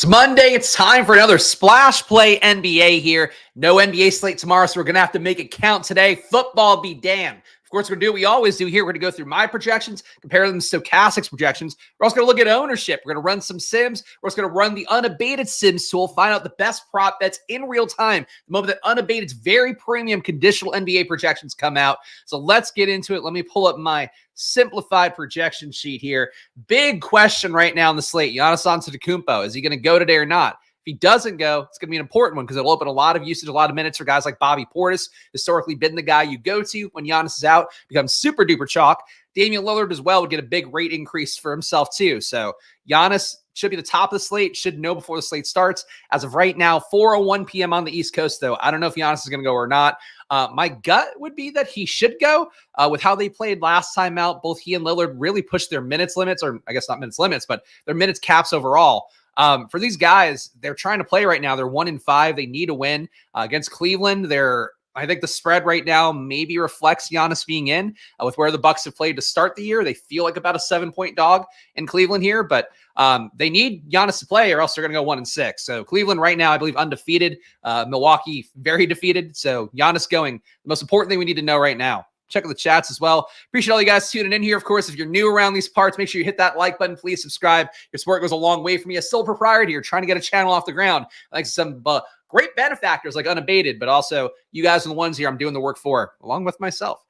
It's Monday. It's time for another Splash Play NBA here. No NBA slate tomorrow, so we're going to have to make it count today. Football be damned. Of course, we're going to do what we always do here. We're going to go through my projections, compare them to Stokastic's projections. We're also going to look at ownership. We're going to run some sims. We're also going to run the Unabated Sims tool, find out the best prop bets in real time. The moment that Unabated's very premium conditional NBA projections come out. So let's get into it. Let me pull up my simplified projection sheet here. Big question right now on the slate. Giannis Antetokounmpo. Is he going to go today or not? If he doesn't go, it's going to be an important one because it'll open a lot of usage, a lot of minutes for guys like Bobby Portis, historically been the guy you go to when Giannis is out, becomes super duper chalk. Damian Lillard as well would get a big rate increase for himself too. So Giannis should be the top of the slate, should know before the slate starts. As of right now, 4:01 p.m. on the East Coast, though. I don't know if Giannis is going to go or not. My gut would be that he should go with how they played last time out. Both he and Lillard really pushed their minutes limits, or I guess not minutes limits, but their minutes caps overall. For these guys, they're trying to play right now. They're 1-5. They need a win against Cleveland. I think the spread right now maybe reflects Giannis being in with where the Bucks have played to start the year. They feel like about a 7-point dog in Cleveland here, but they need Giannis to play or else they're going to go 1-6. So Cleveland right now, I believe undefeated. Milwaukee very defeated. So Giannis going. The most important thing we need to know right now. Check out the chats as well. Appreciate all you guys tuning in here. Of course, if you're new around these parts, make sure you hit that like button. Please subscribe. Your support goes a long way for me. A sole proprietor here trying to get a channel off the ground. Thanks to some great benefactors like Unabated, but also you guys are the ones here I'm doing the work for, along with myself.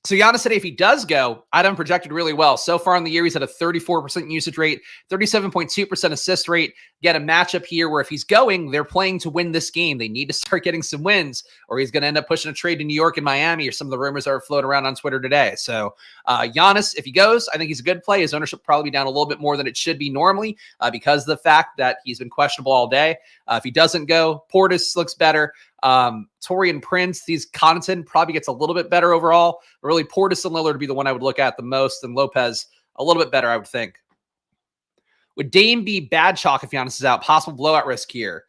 So Giannis today, if he does go, I done projected really well. So far in the year, he's at a 34% usage rate, 37.2% assist rate. Get a matchup here where if he's going, they're playing to win this game. They need to start getting some wins or he's going to end up pushing a trade to New York and Miami or some of the rumors that are floating around on Twitter today. So Giannis, if he goes, I think he's a good play. His ownership will probably be down a little bit more than it should be normally because of the fact that he's been questionable all day. If he doesn't go, Portis looks better. Taurean Prince, these Connaughton probably gets a little bit better overall. Really, Portis and Lillard would be the one I would look at the most, and Lopez a little bit better, I would think. Would Dame be bad chalk if Giannis is out? Possible blowout risk here.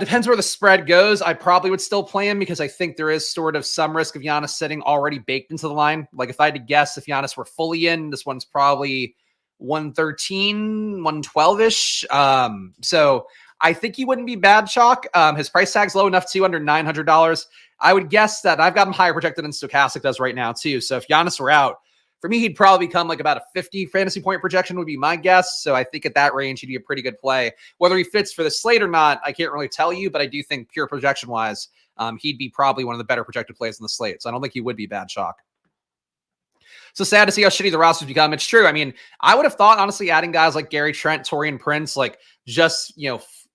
Depends where the spread goes. I probably would still play him because I think there is sort of some risk of Giannis sitting already baked into the line. Like if I had to guess, if Giannis were fully in, this one's probably 113, 112-ish. So I think he wouldn't be bad chalk. His price tag's low enough too, under $900. I would guess that I've got him higher projected than Stokastic does right now too. So if Giannis were out, for me, he'd probably become like about a 50 fantasy point projection would be my guess. So I think at that range, he'd be a pretty good play. Whether he fits for the slate or not, I can't really tell you, but I do think pure projection wise, he'd be probably one of the better projected plays on the slate. So I don't think he would be bad chalk. So sad to see how shitty the roster's become. It's true. I mean, I would have thought, honestly, adding guys like Gary Trent, Taurean Prince, like just,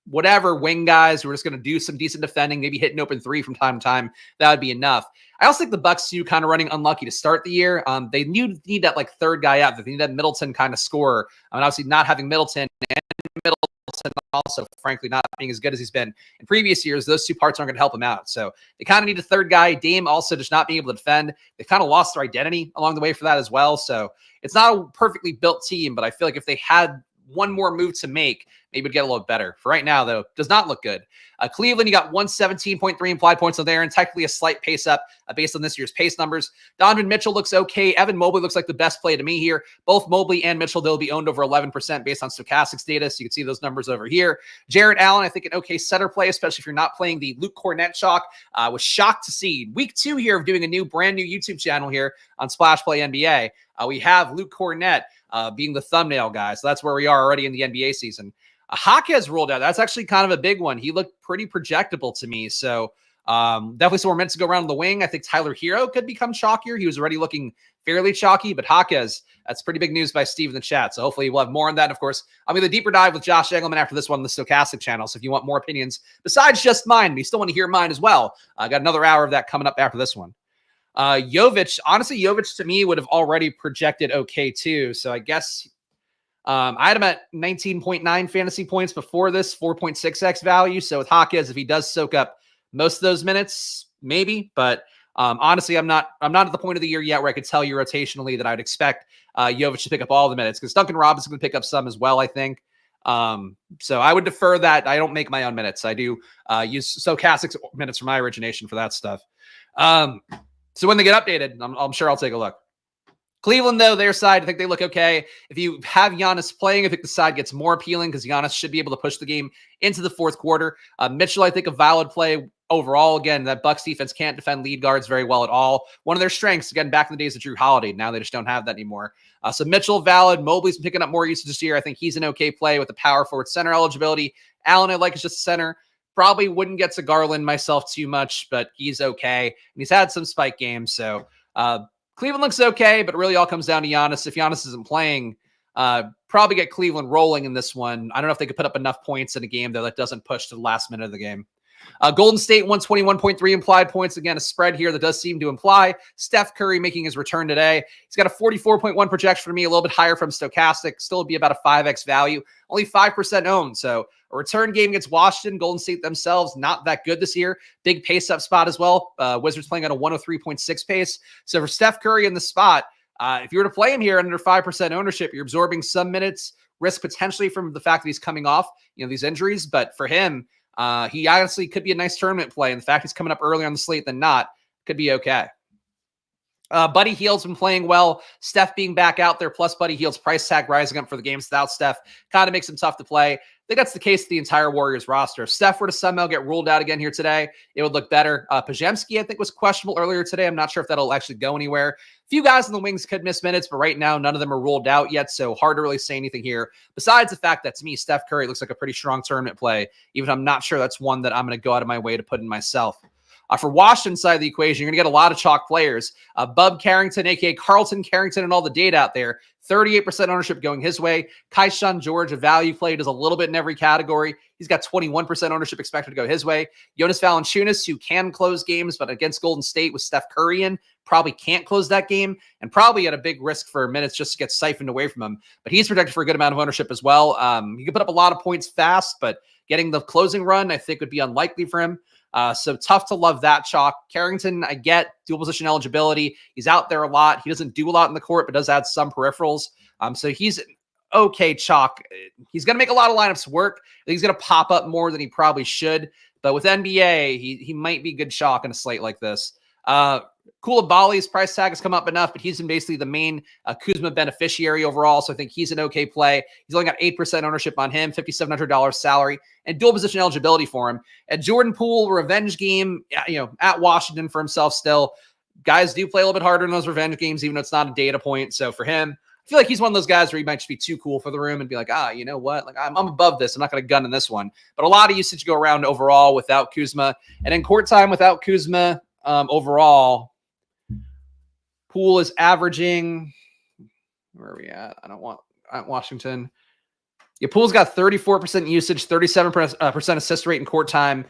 whatever wing guys who are just going to do some decent defending, maybe hit an open three from time to time, that would be enough. I also think the Bucks too kind of running unlucky to start the year. They need that like third guy out. They need that Middleton kind of scorer. I mean, obviously not having Middleton and Middleton also, frankly, not being as good as he's been in previous years, those two parts aren't going to help him out. So they kind of need a third guy. Dame also just not being able to defend. They've kind of lost their identity along the way for that as well. So it's not a perfectly built team, but I feel like if they had one more move to make, maybe it'd get a little better. For right now, though, does not look good. Cleveland, you got 117.3 implied points on there, and technically a slight pace up based on this year's pace numbers. Donovan Mitchell looks okay. Evan Mobley looks like the best play to me here. Both Mobley and Mitchell, they'll be owned over 11% based on Stokastic's data, so you can see those numbers over here. Jarrett Allen, I think an okay setter play, especially if you're not playing the Luke Cornett chalk. Was shocked to see week 2 here of doing a brand new YouTube channel here on Splash Play NBA. We have Luke Cornett being the thumbnail guy, so that's where we are already in the NBA season. Jaquez ruled out. That's actually kind of a big one. He looked pretty projectable to me. So definitely some more minutes to go around the wing. I think Tyler Hero could become chalkier. He was already looking fairly chalky, but Jaquez, that's pretty big news by Steve in the chat. So hopefully we'll have more on that. And of course, I'll be the deeper dive with Josh Engelman after this one on the Stokastic channel. So if you want more opinions besides just mine, you still want to hear mine as well. I got another hour of that coming up after this one. Jovic, honestly, Jovic to me would have already projected okay too. So I guess I had him at 19.9 fantasy points before this, 4.6x value. So with Jaquez, if he does soak up most of those minutes, maybe. But honestly, I'm not at the point of the year yet where I could tell you rotationally that I would expect Jovic to pick up all the minutes because Duncan Robinson's going to pick up some as well, I think. So I would defer that. I don't make my own minutes. I do use Stokastic's minutes for my origination for that stuff. So when they get updated, I'm sure I'll take a look. Cleveland, though, their side, I think they look okay. If you have Giannis playing, I think the side gets more appealing because Giannis should be able to push the game into the fourth quarter. Mitchell, I think, a valid play overall. Again, that Bucks defense can't defend lead guards very well at all. One of their strengths, again, back in the days of Drew Holiday. Now they just don't have that anymore. So Mitchell, valid. Mobley's been picking up more usage this year. I think he's an okay play with the power forward center eligibility. Allen, I like, is just center. Probably wouldn't get to Garland myself too much, but he's okay. And he's had some spike games, so Cleveland looks okay, but it really all comes down to Giannis. If Giannis isn't playing, probably get Cleveland rolling in this one. I don't know if they could put up enough points in a game, though, that doesn't push to the last minute of the game. Golden State, 121.3 implied points. Again, a spread here that does seem to imply Steph Curry making his return today. He's got a 44.1 projection for me, a little bit higher from Stokastic. Still would be about a 5x value. Only 5% owned, so a return game against Washington. Golden State themselves, not that good this year. Big pace-up spot as well. Wizards playing at a 103.6 pace. So for Steph Curry in the spot, if you were to play him here under 5% ownership, you're absorbing some minutes, risk potentially from the fact that he's coming off, these injuries. But for him, he honestly could be a nice tournament play. And the fact he's coming up earlier on the slate than not could be okay. Buddy Hield's been playing well. Steph being back out there, plus Buddy Hield's price tag rising up for the games without Steph kind of makes him tough to play. I think that's the case of the entire Warriors roster. If Steph were to somehow get ruled out again here today, it would look better. Pajemski, I think, was questionable earlier today. I'm not sure if that'll actually go anywhere. A few guys in the wings could miss minutes, but right now, none of them are ruled out yet, so hard to really say anything here. Besides the fact that, to me, Steph Curry looks like a pretty strong tournament play, even if I'm not sure that's one that I'm going to go out of my way to put in myself. For Washington side of the equation, you're going to get a lot of chalk players. Bub Carrington, a.k.a. Carlton Carrington, and all the data out there. 38% ownership going his way. Kaishan George, a value play, does a little bit in every category. He's got 21% ownership expected to go his way. Jonas Valanciunas, who can close games, but against Golden State with Steph Curry in, probably can't close that game, and probably at a big risk for minutes just to get siphoned away from him. But he's projected for a good amount of ownership as well. He can put up a lot of points fast, but getting the closing run, I think, would be unlikely for him. So tough to love that chalk. Carrington, I get dual position eligibility. He's out there a lot. He doesn't do a lot in the court, but does add some peripherals. So he's an okay chalk. He's going to make a lot of lineups work. I think he's going to pop up more than he probably should. But with NBA, he might be good chalk in a slate like this. Koulibaly's price tag has come up enough, but he's been basically the main Kuzma beneficiary overall, so I think he's an okay play. He's only got 8% ownership on him, $5,700 salary, and dual position eligibility for him. At Jordan Poole, revenge game, at Washington for himself still. Guys do play a little bit harder in those revenge games, even though it's not a data point. So for him, I feel like he's one of those guys where he might just be too cool for the room and be like, you know what? Like I'm above this. I'm not going to gun in this one. But a lot of usage go around overall without Kuzma. And in court time without Kuzma, overall, Poole is averaging, where are we at? I don't want Washington. Yeah, Poole's got 34% usage, 37% assist rate in court time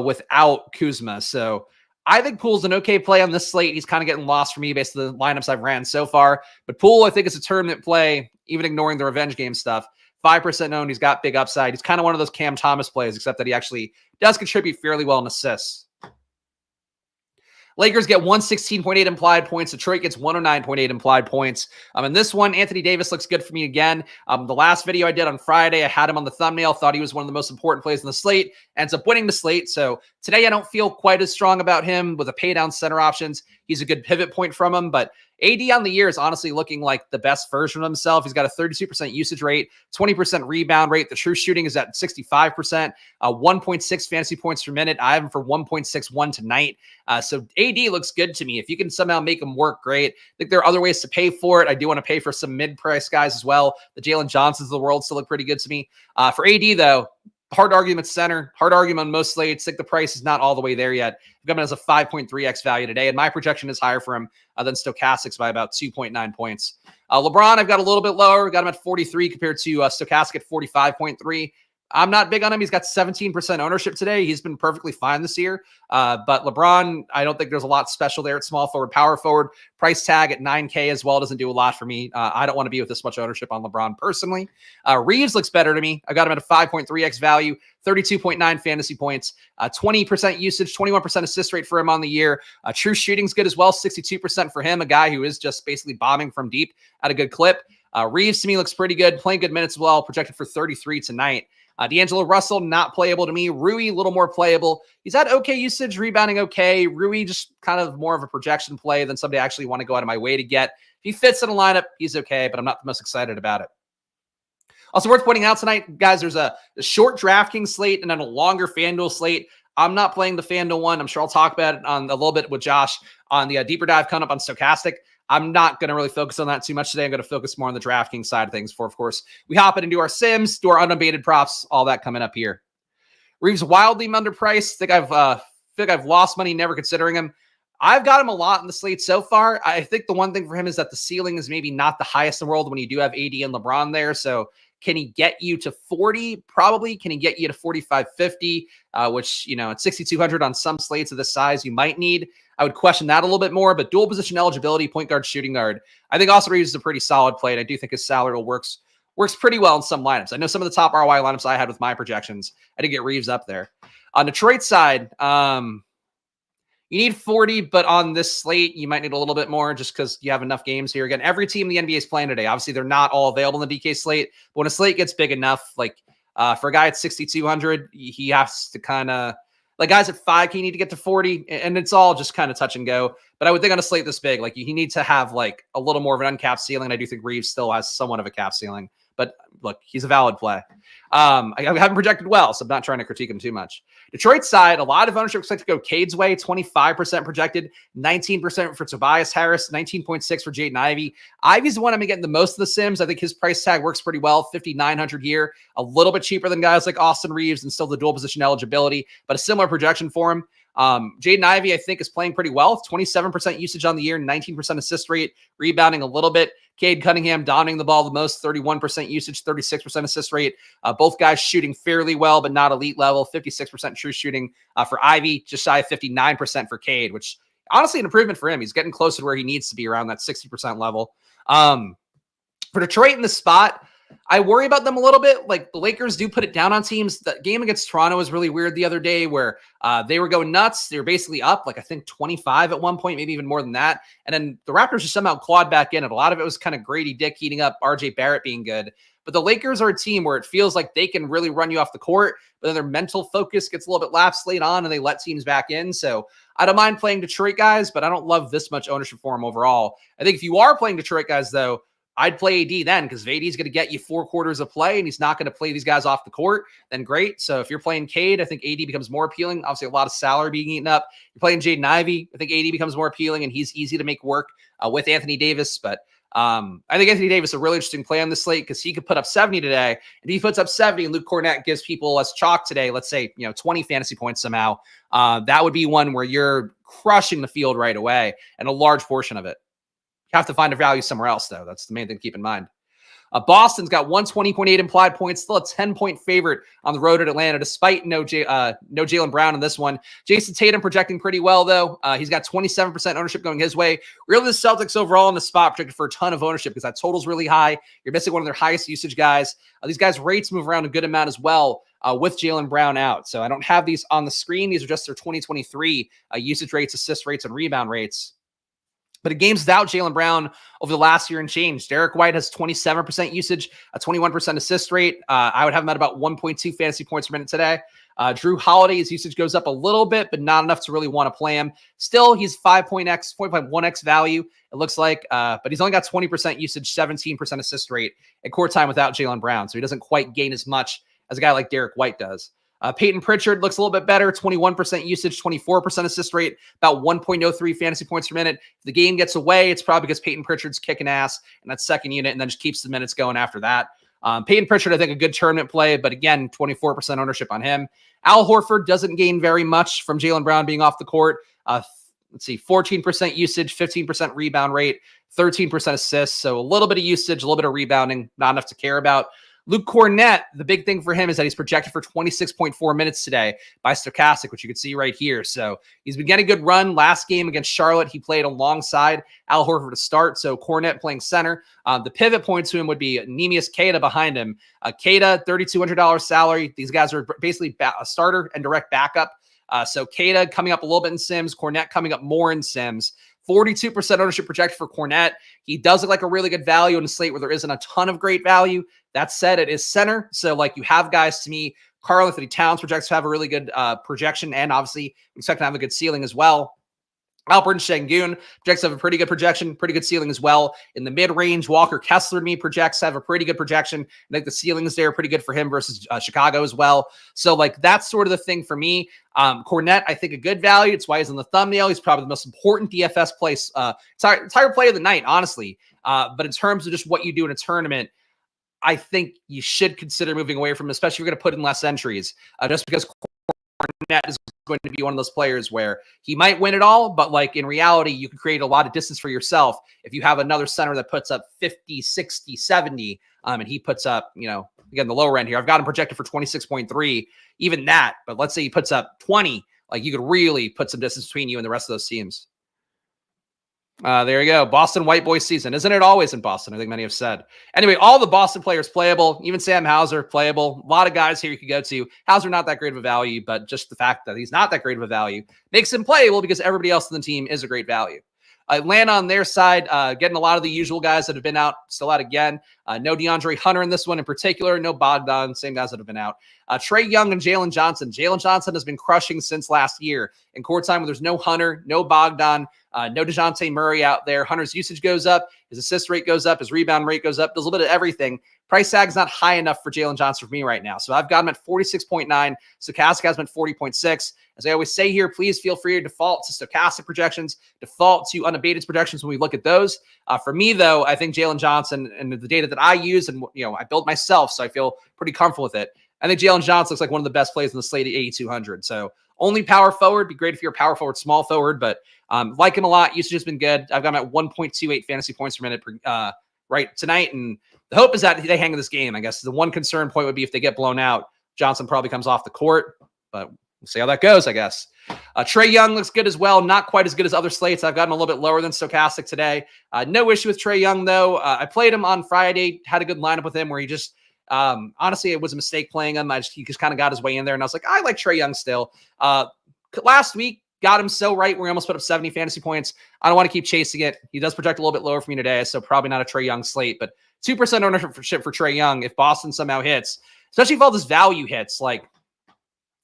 without Kuzma. So I think Poole's an okay play on this slate. He's kind of getting lost for me based on the lineups I've ran so far. But Poole, I think, is a tournament play, even ignoring the revenge game stuff. 5% owned. He's got big upside. He's kind of one of those Cam Thomas plays, except that he actually does contribute fairly well in assists. Lakers get 116.8 implied points. Detroit gets 109.8 implied points. In this one, Anthony Davis looks good for me again. The last video I did on Friday, I had him on the thumbnail, thought he was one of the most important plays in the slate, ends up winning the slate. So today I don't feel quite as strong about him with the pay down center options. He's a good pivot point from him, but AD on the year is honestly looking like the best version of himself. He's got a 32% usage rate, 20% rebound rate. The true shooting is at 65%, 1.6 fantasy points per minute. I have him for 1.61 tonight. So AD looks good to me. If you can somehow make him work, great. I think there are other ways to pay for it. I do want to pay for some mid-price guys as well. The Jalen Johnsons of the world still look pretty good to me. For AD, though, hard argument center, hard argument on most slates. I think the price is not all the way there yet. I've got him as a 5.3x value today, and my projection is higher for him than Stokastic's by about 2.9 points. LeBron, I've got a little bit lower. Got him at 43 compared to Stokastic at 45.3. I'm not big on him. He's got 17% ownership today. He's been perfectly fine this year. But LeBron, I don't think there's a lot special there at small forward, power forward. Price tag at 9K as well doesn't do a lot for me. I don't want to be with this much ownership on LeBron personally. Reeves looks better to me. I got him at a 5.3x value, 32.9 fantasy points, 20% usage, 21% assist rate for him on the year. True shooting's good as well, 62% for him, a guy who is just basically bombing from deep at a good clip. Reeves to me looks pretty good, playing good minutes as well, projected for 33 tonight. D'Angelo Russell, not playable to me. Rui, a little more playable. He's had okay usage, rebounding okay. Rui, just kind of more of a projection play than somebody I actually want to go out of my way to get. If he fits in a lineup, he's okay, but I'm not the most excited about it. Also worth pointing out tonight, guys, there's a short DraftKings slate and then a longer FanDuel slate. I'm not playing the FanDuel one. I'm sure I'll talk about it on a little bit with Josh on the deeper dive coming up on Stokastic. I'm not going to really focus on that too much today. I'm going to focus more on the DraftKings side of things for, of course, we hop in and do our sims, do our unabated props, all that coming up here. Reeves wildly underpriced. I think I've lost money never considering him. I've got him a lot in the slate so far. I think the one thing for him is that the ceiling is maybe not the highest in the world when you do have AD and LeBron there. So can he get you to 40? Probably. Can he get you to 45, 50? Which, at 6,200 on some slates of this size, you might need. I would question that a little bit more, but dual position eligibility, point guard, shooting guard. I think Austin Reeves is a pretty solid play, and I do think his salary works pretty well in some lineups. I know some of the top ROI lineups I had with my projections, I did get Reeves up there. On Detroit's side, you need 40, but on this slate, you might need a little bit more just because you have enough games here. Again, every team in the NBA is playing today. Obviously, they're not all available in the DK slate, but when a slate gets big enough, like for a guy at 6,200, he has to kind of, like guys at 5K need to get to 40, and it's all just kind of touch and go. But I would think on a slate this big, like he needs to have like a little more of an uncapped ceiling. I do think Reeves still has somewhat of a cap ceiling, but look, he's a valid play. I haven't projected well, so I'm not trying to critique him too much. Detroit's side, a lot of ownership expect to go Cade's way, 25% projected, 19% for Tobias Harris, 19.6 for Jaden Ivey. Ivey's the one I'm getting the most of the sims. I think his price tag works pretty well, 5,900 here, a little bit cheaper than guys like Austin Reeves and still the dual position eligibility, but a similar projection for him. Jaden Ivey, I think, is playing pretty well. 27% usage on the year, 19% assist rate, rebounding a little bit. Cade Cunningham dominating the ball the most, 31% usage, 36% assist rate. Both guys shooting fairly well, but not elite level. 56% true shooting for Ivy, just shy of 59% for Cade, which honestly an improvement for him. He's getting closer to where he needs to be, around that 60% level. For Detroit in the spot, I worry about them a little bit. Like the Lakers do put it down on teams. The game against Toronto was really weird the other day where they were going nuts. They were basically up, like I think 25 at one point, maybe even more than that. And then the Raptors just somehow clawed back in. And a lot of it was kind of Grady Dick heating up, RJ Barrett being good. But the Lakers are a team where it feels like they can really run you off the court, but then their mental focus gets a little bit lapsed late on and they let teams back in. So I don't mind playing Detroit guys, but I don't love this much ownership for them overall. I think if you are playing Detroit guys, though, I'd play AD then because AD is going to get you 4 quarters of play and he's not going to play these guys off the court. Then great. So if you're playing Cade, I think AD becomes more appealing. Obviously, a lot of salary being eaten up. You're playing Jaden Ivey. I think AD becomes more appealing and he's easy to make work with Anthony Davis. But I think Anthony Davis is a really interesting play on the slate because he could put up 70 today. And if he puts up 70 and Luke Cornett gives people less chalk today, let's say 20 fantasy points somehow, that would be one where you're crushing the field right away and a large portion of it. You have to find a value somewhere else, though. That's the main thing to keep in mind. Boston's got 120.8 implied points, still a 10-point favorite on the road at Atlanta, despite no Jaylen Brown in this one. Jason Tatum projecting pretty well, though. He's got 27% ownership going his way. Really, the Celtics overall in the spot projected for a ton of ownership because that total's really high. You're missing one of their highest usage guys. These guys' rates move around a good amount as well with Jaylen Brown out. So I don't have these on the screen. These are just their 2023 usage rates, assist rates, and rebound rates. But in games without Jaylen Brown over the last year and change, Derek White has 27% usage, a 21% assist rate. I would have him at about 1.2 fantasy points per minute today. Drew Holiday's usage goes up a little bit, but not enough to really want to play him. Still, he's 5.1x value, it looks like. But he's only got 20% usage, 17% assist rate at court time without Jaylen Brown. So he doesn't quite gain as much as a guy like Derek White does. Peyton Pritchard looks a little bit better, 21% usage, 24% assist rate, about 1.03 fantasy points per minute. If the game gets away, it's probably because Peyton Pritchard's kicking ass in that second unit and then just keeps the minutes going after that. Peyton Pritchard, I think, a good tournament play, but again, 24% ownership on him. Al Horford doesn't gain very much from Jaylen Brown being off the court. Let's see, 14% usage, 15% rebound rate, 13% assists. So a little bit of usage, a little bit of rebounding, not enough to care about. Luke Cornett, the big thing for him is that he's projected for 26.4 minutes today by Stokastic, which you can see right here. So he's been getting a good run. Last game against Charlotte, he played alongside Al Horford to start. So Cornett playing center. The pivot point to him would be Neemias Queta behind him. Queta, $3,200 salary. These guys are basically a starter and direct backup. So Queta coming up a little bit in Sims. Cornett coming up more in Sims. 42% ownership projected for Cornette. He does look like a really good value in a slate where there isn't a ton of great value. That said, it is center. So like you have guys, to me, Karl Anthony Towns projects to have a really good projection, and obviously expect to have a good ceiling as well. Alperen Sengun projects to have a pretty good projection, pretty good ceiling as well. In the mid-range, Walker Kessler to me projects to have a pretty good projection. I think the ceilings there are pretty good for him versus Chicago as well. So like that's sort of the thing for me. Cornette, I think a good value. It's why he's on the thumbnail. He's probably the most important DFS place, entire play of the night, honestly. But in terms of just what you do in a tournament, I think you should consider moving away from him, especially if you're going to put in less entries, just because Cornette is going to be one of those players where he might win it all, but like in reality, you can create a lot of distance for yourself if you have another center that puts up 50, 60, 70, and he puts up, again, the lower end here. I've got him projected for 26.3, even that, but let's say he puts up 20, like you could really put some distance between you and the rest of those teams. There you go. Boston white boy season. Isn't it always in Boston? I think many have said. Anyway, all the Boston players playable, even Sam Hauser playable. A lot of guys here you could go to. Hauser not that great of a value, but just the fact that he's not that great of a value makes him playable because everybody else on the team is a great value. Atlanta on their side, getting a lot of the usual guys that have been out, still out again. No DeAndre Hunter in this one in particular. No Bogdan, same guys that have been out. Trae Young and Jalen Johnson. Jalen Johnson has been crushing since last year. In court time, when there's no Hunter, no Bogdan, no DeJounte Murray out there. Hunter's usage goes up. His assist rate goes up. His rebound rate goes up. Does a little bit of everything. Price tag is not high enough for Jalen Johnson for me right now. So I've got him at 46.9. Stokastic has him at 40.6. As I always say here, please feel free to default to Stokastic projections, default to Unabated projections when we look at those. For me, though, I think Jalen Johnson and the data that I use and I built myself, so I feel pretty comfortable with it. I think Jalen Johnson looks like one of the best plays in the slate at 8,200. So only power forward. Be great if you're a power forward, small forward, but like him a lot. Usage has been good. I've got him at 1.28 fantasy points per minute right tonight, and the hope is that they hang in this game. I guess the one concern point would be if they get blown out, Johnson probably comes off the court, but we'll see how that goes, I guess. Trae Young looks good as well. Not quite as good as other slates. I've got him a little bit lower than Stokastic today. No issue with Trae Young, though. I played him on Friday, had a good lineup with him where he just, honestly, it was a mistake playing him. He just kind of got his way in there, and I was like, I like Trae Young still. Last week, got him so right where he almost put up 70 fantasy points. I don't want to keep chasing it. He does project a little bit lower for me today, so probably not a Trae Young slate, but 2% ownership for Trae Young if Boston somehow hits, especially if all this value hits. Like,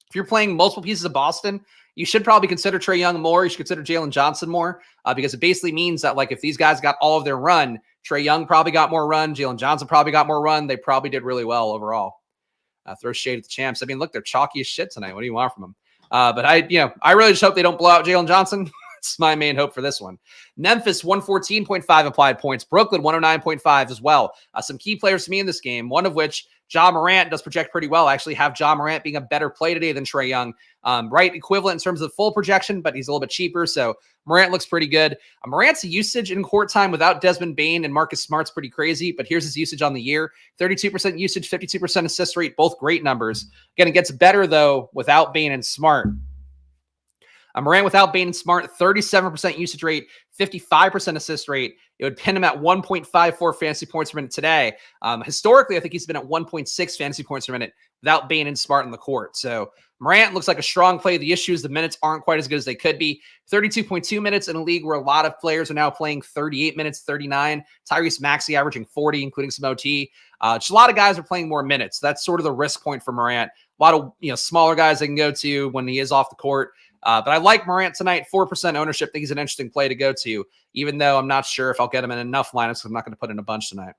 if you're playing multiple pieces of Boston, you should probably consider Trae Young more. You should consider Jalen Johnson more because it basically means that, like, if these guys got all of their run, Trae Young probably got more run. Jalen Johnson probably got more run. They probably did really well overall. Throw shade at the champs. I mean, look, they're chalky as shit tonight. What do you want from them? But I really just hope they don't blow out Jalen Johnson. It's my main hope for this one. Memphis, 114.5 applied points. Brooklyn, 109.5 as well. Some key players to me in this game, one of which, Ja Morant, does project pretty well. I actually have Ja Morant being a better play today than Trae Young. Right equivalent in terms of full projection, but he's a little bit cheaper. So Morant looks pretty good. Morant's usage in court time without Desmond Bane and Marcus Smart's pretty crazy, but here's his usage on the year. 32% usage, 52% assist rate, both great numbers. Again, it gets better, though, without Bane and Smart. Morant without Bane and Smart, 37% usage rate, 55% assist rate. It would pin him at 1.54 fantasy points per minute today. Historically, I think he's been at 1.6 fantasy points per minute without Bane and Smart in the court. So Morant looks like a strong play. The issue is the minutes aren't quite as good as they could be. 32.2 minutes in a league where a lot of players are now playing 38 minutes, 39. Tyrese Maxey averaging 40, including some OT. Just a lot of guys are playing more minutes. That's sort of the risk point for Morant. A lot of smaller guys they can go to when he is off the court. But I like Morant tonight, 4% ownership. I think he's an interesting play to go to, even though I'm not sure if I'll get him in enough lineups because I'm not going to put in a bunch tonight.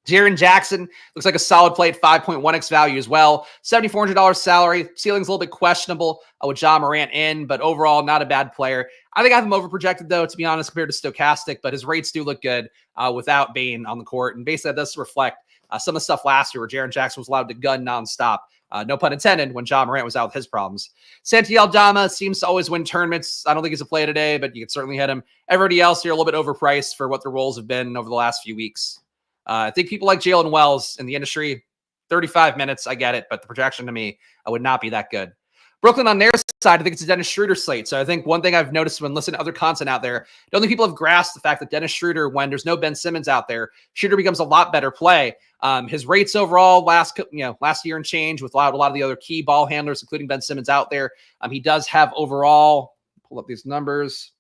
Jaren Jackson looks like a solid play at 5.1x value as well. $7,400 salary. Ceiling's a little bit questionable with Ja Morant in, but overall, not a bad player. I think I have him overprojected, though, to be honest, compared to Stokastic, but his rates do look good without Bane on the court. And basically, that does reflect some of the stuff last year where Jaren Jackson was allowed to gun nonstop. No pun intended, when Ja Morant was out with his problems. Santi Aldama seems to always win tournaments. I don't think he's a play today, but you can certainly hit him. Everybody else here a little bit overpriced for what their roles have been over the last few weeks. I think people like Jalen Wells in the industry, 35 minutes, I get it, but the projection to me would not be that good. Brooklyn on their side, I think it's a Dennis Schroeder slate. So I think one thing I've noticed when listening to other content out there, I don't think people have grasped the fact that Dennis Schroeder, when there's no Ben Simmons out there, Schroeder becomes a lot better play. His rates overall last year and change with a lot of the other key ball handlers, including Ben Simmons out there. He does have overall, pull up these numbers.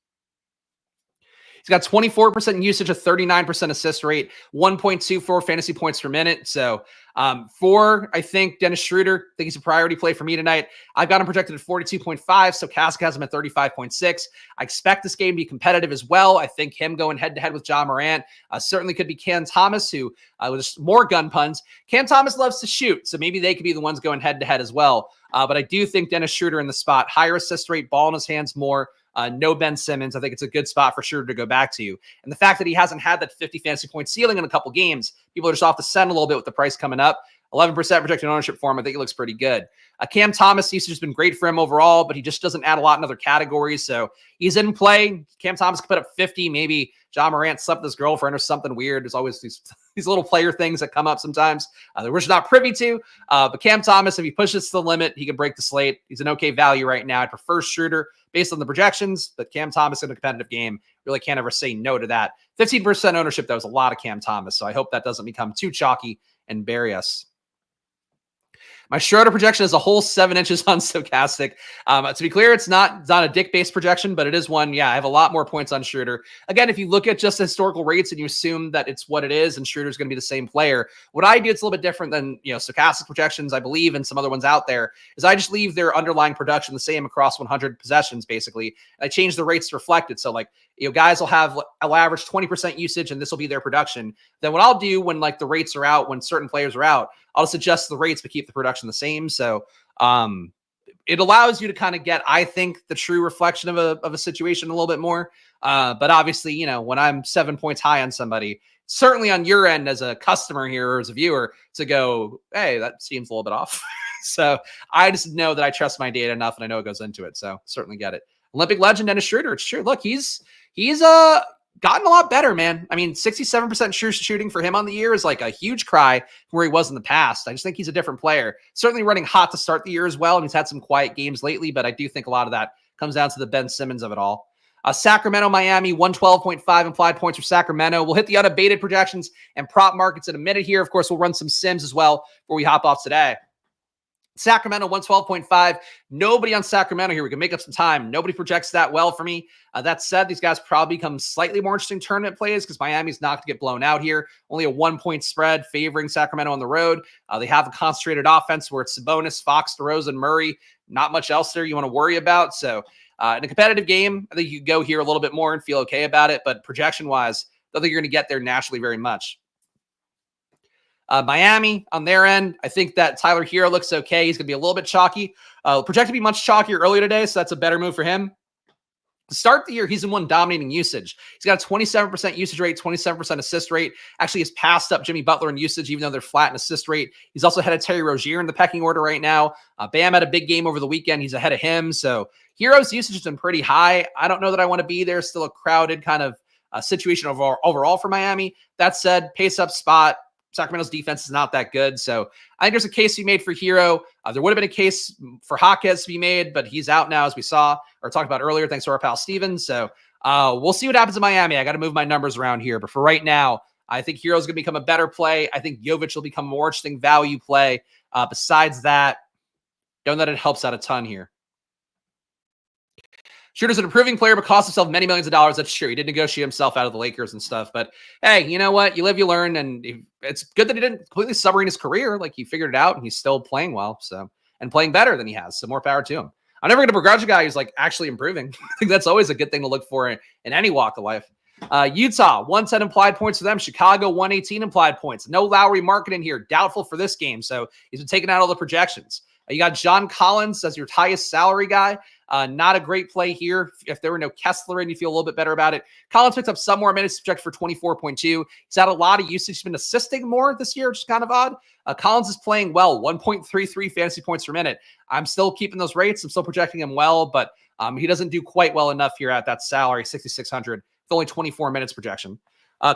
He's got 24% usage, a 39% assist rate, 1.24 fantasy points per minute. So I think Dennis Schroeder, I think he's a priority play for me tonight. I've got him projected at 42.5. Stokastic has him at 35.6. I expect this game to be competitive as well. I think him going head-to-head with Ja Morant certainly could be Cam Thomas, who with more gun puns. Cam Thomas loves to shoot, so maybe they could be the ones going head-to-head as well. But I do think Dennis Schroeder in the spot, higher assist rate, ball in his hands more. No Ben Simmons. I think it's a good spot for Schroeder to go back to. And the fact that he hasn't had that 50 fantasy point ceiling in a couple games, people are just off the scent a little bit with the price coming up. 11% projected ownership for him. I think it looks pretty good. Cam Thomas usage has been great for him overall, but he just doesn't add a lot in other categories. So he's in play. Cam Thomas could put up 50. Maybe Ja Morant slept with his girlfriend or something weird. There's always these little player things that come up sometimes that we're just not privy to. But Cam Thomas, if he pushes to the limit, he can break the slate. He's an okay value right now. I prefer Schroeder based on the projections, but Cam Thomas in a competitive game, really can't ever say no to that. 15% ownership, that was a lot of Cam Thomas. So I hope that doesn't become too chalky and bury us. My Schroeder projection is a whole 7 inches on Stokastic. To be clear, it's not a Dick-based projection, but it is one. Yeah, I have a lot more points on Schroeder. Again, if you look at just the historical rates and you assume that it's what it is and Schroeder's going to be the same player, what I do, it's a little bit different than Stokastic projections, I believe, and some other ones out there, is I just leave their underlying production the same across 100 possessions, basically. And I change the rates to reflect it. So, guys will average 20% usage, and this will be their production. Then what I'll do when the rates are out, when certain players are out, I'll just adjust the rates but keep the production the same. So it allows you to kind of get, I think, the true reflection of a situation a little bit more. But obviously, when I'm 7 points high on somebody, certainly on your end as a customer here or as a viewer to go, hey, that seems a little bit off. So I just know that I trust my data enough and I know it goes into it. So certainly get it. Olympic legend Dennis Schroeder. It's true. Look, he's gotten a lot better, man. I mean, 67% shooting for him on the year is a huge cry from where he was in the past. I just think he's a different player. Certainly running hot to start the year as well, and he's had some quiet games lately, but I do think a lot of that comes down to the Ben Simmons of it all. Sacramento, Miami, 112.5 implied points for Sacramento. We'll hit the unabated projections and prop markets in a minute here. Of course, we'll run some sims as well before we hop off today. Sacramento, 112.5. Nobody on Sacramento here. We can make up some time. Nobody projects that well for me. That said, these guys probably become slightly more interesting tournament plays because Miami's not going to get blown out here. Only a 1-point spread favoring Sacramento on the road. They have a concentrated offense where it's Sabonis, Fox, DeRozan, Murray. Not much else there you want to worry about. So in a competitive game, I think you could go here a little bit more and feel okay about it. But projection-wise, I don't think you're going to get there naturally very much. Miami, on their end, I think that Tyler Hero looks okay. He's going to be a little bit chalky. Projected to be much chalkier earlier today, so that's a better move for him. To start the year, he's the one dominating usage. He's got a 27% usage rate, 27% assist rate. Actually, has passed up Jimmy Butler in usage, even though they're flat in assist rate. He's also ahead of Terry Rozier in the pecking order right now. Bam had a big game over the weekend. He's ahead of him. So Hero's usage has been pretty high. I don't know that I want to be there. Still a crowded kind of situation overall for Miami. That said, pace up spot. Sacramento's defense is not that good. So I think there's a case to be made for Hero. There would have been a case for Hawkins to be made, but he's out now, as we saw or talked about earlier, thanks to our pal Steven. So we'll see what happens in Miami. I got to move my numbers around here. But for right now, I think Hero's going to become a better play. I think Jovic will become a more interesting value play. Besides that, don't know that it helps out a ton here. Schroeder's an improving player, but cost himself many millions of dollars. That's true. He did negotiate himself out of the Lakers and stuff. But hey, you know what? You live, you learn. And it's good that he didn't completely submarine his career. He figured it out and he's still playing well. So, and playing better than he has. So more power to him. I'm never going to begrudge a guy who's actually improving. I think that's always a good thing to look for in any walk of life. Utah, 110 implied points for them. Chicago, 118 implied points. No Lowry market in here. Doubtful for this game. So he's been taking out all the projections. You got John Collins as your highest salary guy. Not a great play here. If there were no Kessler in, you feel a little bit better about it. Collins picks up some more minutes, projected for 24.2. He's had a lot of usage. He's been assisting more this year, which is kind of odd. Collins is playing well, 1.33 fantasy points per minute. I'm still keeping those rates. I'm still projecting him well, but he doesn't do quite well enough here at that salary, 6,600, with only 24 minutes projection.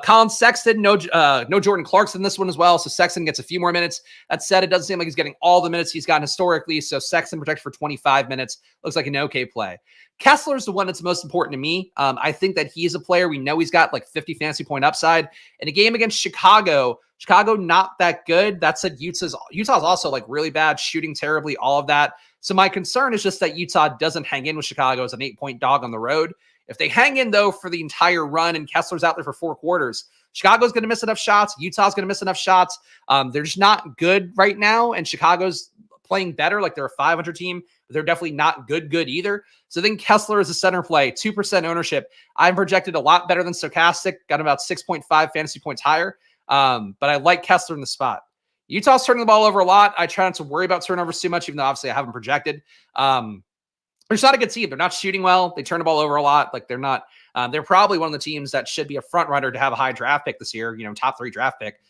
Colin Sexton, no Jordan Clarkson in this one as well. So Sexton gets a few more minutes. That said, it doesn't seem like he's getting all the minutes he's gotten historically. So Sexton projected for 25 minutes. Looks like an okay play. Kessler's the one that's most important to me. I think that he's a player. We know he's got 50 fantasy point upside. In a game against Chicago not that good. That said, Utah's also really bad, shooting terribly, all of that. So my concern is just that Utah doesn't hang in with Chicago as an 8-point dog on the road. If they hang in, though, for the entire run and Kessler's out there for 4 quarters, Chicago's going to miss enough shots. Utah's going to miss enough shots. They're just not good right now, and Chicago's playing better. Like, they're a 500 team. They're definitely not good either. So I think Kessler is a center play, 2% ownership. I'm projected a lot better than Stokastic, got about 6.5 fantasy points higher. But I like Kessler in the spot. Utah's turning the ball over a lot. I try not to worry about turnovers too much, even though obviously I haven't projected. They're just not a good team. They're not shooting well. They turn the ball over a lot. Like, they're not, they're probably one of the teams that should be a front runner to have a high draft pick this year, top 3 draft pick.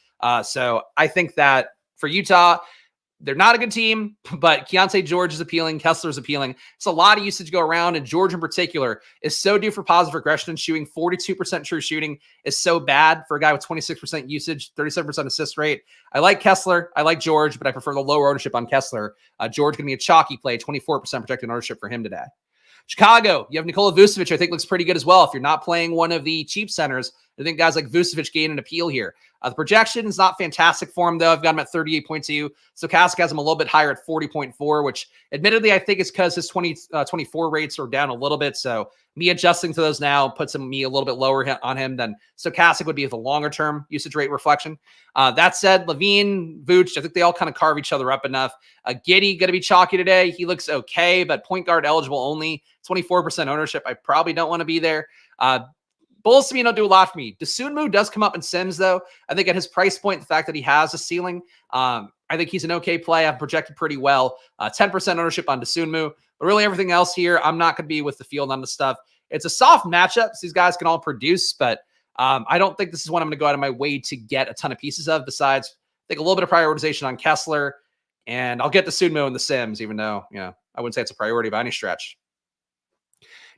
So I think that for Utah, they're not a good team, but Keontae George is appealing. Kessler is appealing. It's a lot of usage go around, and George in particular is so due for positive regression and shooting. 42% true shooting is so bad for a guy with 26% usage, 37% assist rate. I like Kessler. I like George, but I prefer the lower ownership on Kessler. George going to be a chalky play, 24% projected ownership for him today. Chicago, you have Nikola Vucevic, I think looks pretty good as well. If you're not playing one of the cheap centers, I think guys like Vucevic gain an appeal here. The projection is not fantastic for him, though. I've got him at 38.2. Stokastic has him a little bit higher at 40.4, which admittedly I think is because his 24 rates are down a little bit. So me adjusting to those now puts me a little bit lower on him than Stokastic would be with a longer-term usage rate reflection. That said, Levine, Vooch, I think they all kind of carve each other up enough. Giddey going to be chalky today. He looks okay, but point guard eligible only. 24% ownership. I probably don't want to be there. Bulls to me don't do a lot for me. Dosunmu does come up in Sims, though. I think at his price point, the fact that he has a ceiling, I think he's an okay play. I've projected pretty well. 10% ownership on Dosunmu. But really everything else here, I'm not going to be with the field on the stuff. It's a soft matchup. So these guys can all produce, but I don't think this is one I'm going to go out of my way to get a ton of pieces of. Besides, I think a little bit of prioritization on Kessler. And I'll get Dosunmu in the Sims, even though, I wouldn't say it's a priority by any stretch.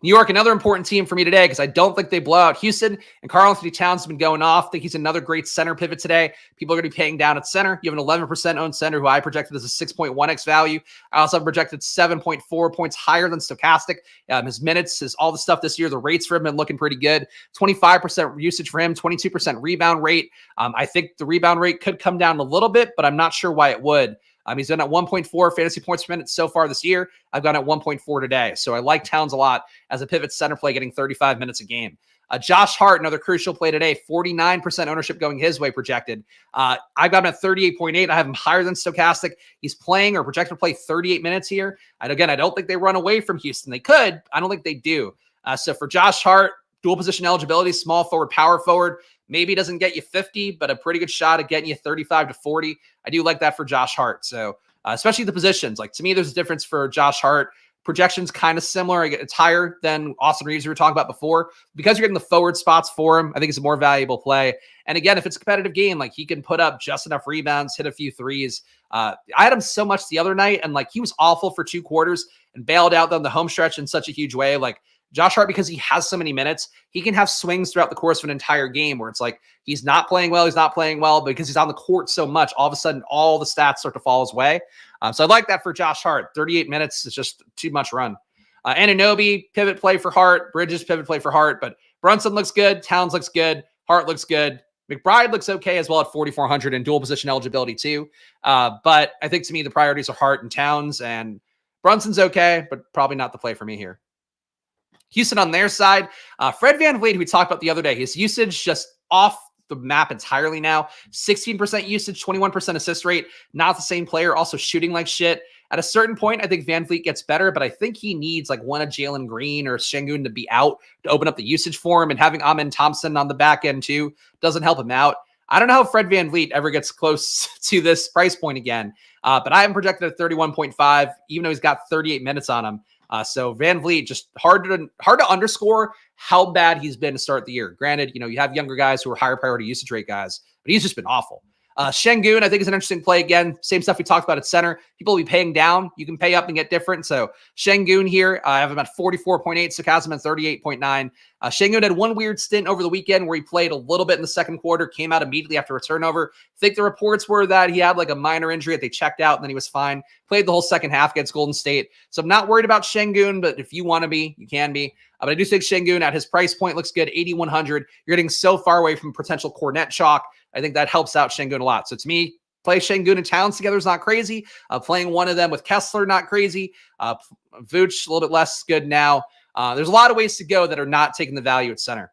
New York, another important team for me today because I don't think they blow out Houston, and Karl-Anthony Towns has been going off. I think he's another great center pivot today. People are going to be paying down at center. You have an 11% owned center who I projected as a 6.1x value. I also have projected 7.4 points higher than Stokastic. His minutes, all the stuff this year, the rates for him have been looking pretty good. 25% usage for him, 22% rebound rate. I think the rebound rate could come down a little bit, but I'm not sure why it would. He's done at 1.4 fantasy points per minute so far this year. I've gone at 1.4 today. So I like Towns a lot as a pivot center play, getting 35 minutes a game. Josh Hart, another crucial play today, 49% ownership going his way projected. I've got him at 38.8. I have him higher than Stokastic. He's playing or projected to play 38 minutes here. And again, I don't think they run away from Houston. They could. I don't think they do. So for Josh Hart, dual position eligibility, small forward, power forward. Maybe it doesn't get you 50, but a pretty good shot at getting you 35 to 40. I do like that for Josh Hart. So especially the positions. Like, to me, there's a difference for Josh Hart. Projection's kind of similar. It's higher than Austin Reeves we were talking about before. Because you're getting the forward spots for him, I think it's a more valuable play. And again, if it's a competitive game, like, he can put up just enough rebounds, hit a few threes. I had him so much the other night, and like, he was awful for 2 quarters and bailed out on the home stretch in such a huge way. Like, Josh Hart, because he has so many minutes, he can have swings throughout the course of an entire game where it's like he's not playing well, but because he's on the court so much, all of a sudden all the stats start to fall his way. So I like that for Josh Hart. 38 minutes is just too much run. Anunoby, pivot play for Hart. Bridges, pivot play for Hart. But Brunson looks good. Towns looks good. Hart looks good. McBride looks okay as well at 4,400 and dual position eligibility too. But I think to me the priorities are Hart and Towns, and Brunson's okay, but probably not the play for me here. Houston on their side, Fred VanVleet, who we talked about the other day, his usage just off the map entirely now. 16% usage, 21% assist rate. Not the same player, also shooting like shit. At a certain point, I think VanVleet gets better, but I think he needs like one of Jalen Green or Şengün to be out to open up the usage for him, and having Amen Thompson on the back end too doesn't help him out. I don't know how Fred VanVleet ever gets close to this price point again, but I have him projected at 31.5, even though he's got 38 minutes on him. So VanVleet, just hard to underscore how bad he's been to start the year. Granted, you have younger guys who are higher priority usage rate guys, but he's just been awful. Şengün, I think, is an interesting play again. Same stuff we talked about at center. People will be paying down. You can pay up and get different. So Şengün here, I have him at 44.8. Stokastic at 38.9. Şengün had one weird stint over the weekend where he played a little bit in the second quarter, came out immediately after a turnover. I think the reports were that he had like a minor injury that they checked out, and then he was fine. Played the whole second half against Golden State. So I'm not worried about Şengün, but if you want to be, you can be. But I do think Şengün at his price point looks good, 8,100. You're getting so far away from potential Cornet chalk. I think that helps out Şengün a lot. So to me, play Şengün and Towns together is not crazy. Playing one of them with Kessler, not crazy. Vooch, a little bit less good now. There's a lot of ways to go that are not taking the value at center.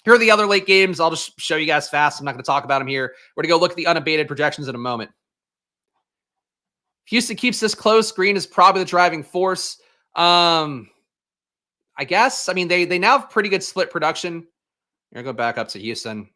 Here are the other late games. I'll just show you guys fast. I'm not going to talk about them here. We're going to go look at the unabated projections in a moment. Houston keeps this close. Green is probably the driving force. I guess. I mean, they now have pretty good split production. Here, go back up to Houston.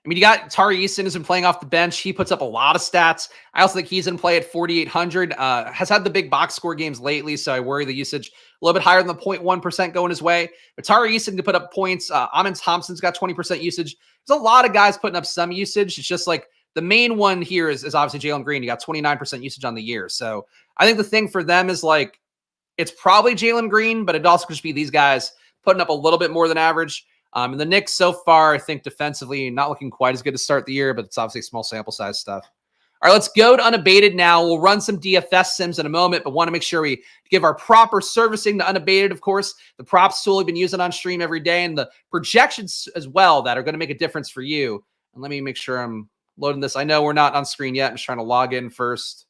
I mean, you got Tari Eason has been playing off the bench. He puts up a lot of stats. I also think he's in play at 4,800. Has had the big box score games lately, so I worry the usage a little bit higher than the 0.1% going his way. But Tari Eason can put up points. Amin Thompson's got 20% usage. There's a lot of guys putting up some usage. It's just like the main one here is obviously Jalen Green. You got 29% usage on the year. So I think the thing for them is like, it's probably Jalen Green, but it also could just be these guys putting up a little bit more than average. And the Knicks so far, I think defensively, not looking quite as good to start the year, but it's obviously small sample size stuff. All right, let's go to unabated now. We'll run some DFS sims in a moment, but want to make sure we give our proper servicing to unabated, of course. The props tool we've been using on stream every day and the projections as well that are going to make a difference for you. And let me make sure I'm loading this. I know we're not on screen yet. I'm just trying to log in first.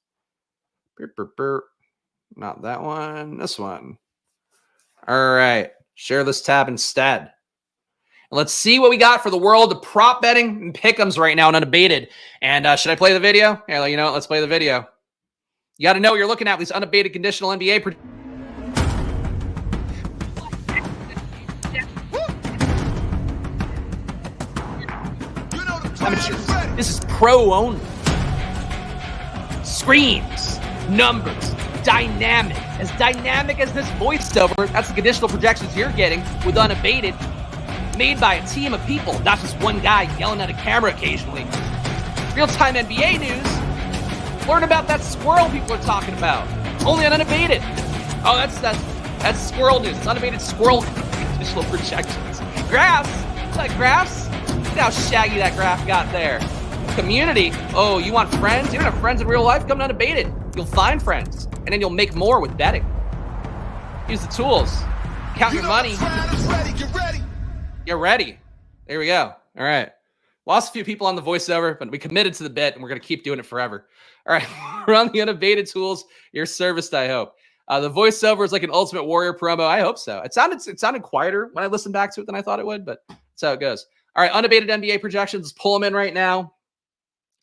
Not that one. This one. All right. Share this tab instead. Let's see what we got for the world of prop betting and pick'ems right now and unabated. And should I play the video? Yeah, you know what? Let's play the video. You got to know what you're looking at with these unabated conditional NBA. This is pro only. Screams, numbers, dynamic. As dynamic as this voiceover, that's the conditional projections you're getting with unabated. Made by a team of people, not just one guy yelling at a camera occasionally. Real-time NBA news. Learn about that squirrel people are talking about. Only on unabated. Oh, that's squirrel news. It's unabated squirrel conditional projections. Graphs. It's like graphs. Look how shaggy that graph got there. Community. Oh, you want friends? You don't have friends in real life? Come to unabated. You'll find friends, and then you'll make more with betting. Use the tools. Count your money. Get ready. Get ready. There we go. All right. Lost a few people on the voiceover, but we committed to the bit, and we're going to keep doing it forever. All right. We're on the unabated tools. You're serviced, I hope. The voiceover is like an Ultimate Warrior promo. I hope so. It sounded quieter when I listened back to it than I thought it would, but that's how it goes. All right. Unabated NBA projections. Let's pull them in right now.